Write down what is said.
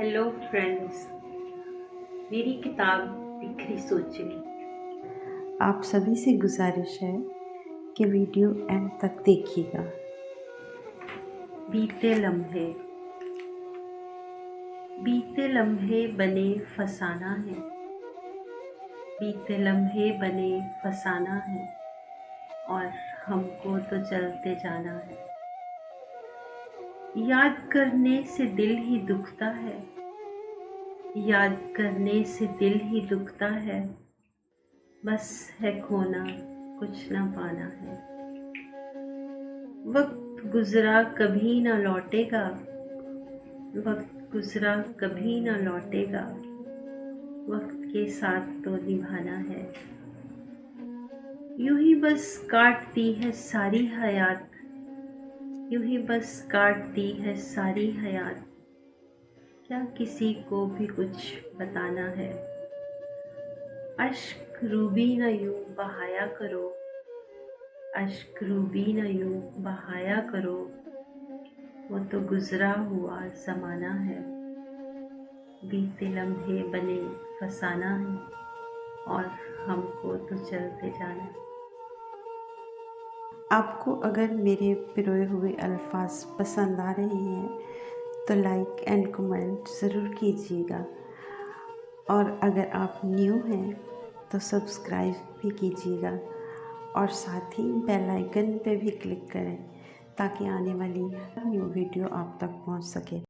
Hello friends, मेरी किताब बिखरी सोचनी। आप सभी से गुजारिश है कि वीडियो एंड तक देखिएगा। बीते लम्हे बने फसाना है। बीते लम्हे बने फसाना है और हमको तो चलते जाना है। याद करने से दिल ही दुखता है। याद करने से दिल ही दुखता है। बस है खोना, कुछ ना पाना है। वक्त गुजरा कभी ना लौटेगा। वक्त गुजरा कभी ना लौटेगा। वक्त के साथ तो निभाना है। यूं ही बस काटती है सारी हयात। यूं ही बस काटती है सारी हयात। क्या किसी को भी कुछ बताना है। अश्क रूबी न यूं बहाया करो। अश्क रूबी न यूं बहाया करो। वो तो गुजरा हुआ ज़माना है। बीते लम्हे बने फसाना है और हमको तो चलते जाना है। आपको अगर मेरे पिरोए हुए अल्फाज पसंद आ रहे हैं तो लाइक एंड कमेंट ज़रूर कीजिएगा, और अगर आप न्यू हैं तो सब्सक्राइब भी कीजिएगा और साथ ही बेल आइकन पे भी क्लिक करें ताकि आने वाली न्यू वीडियो आप तक पहुंच सके।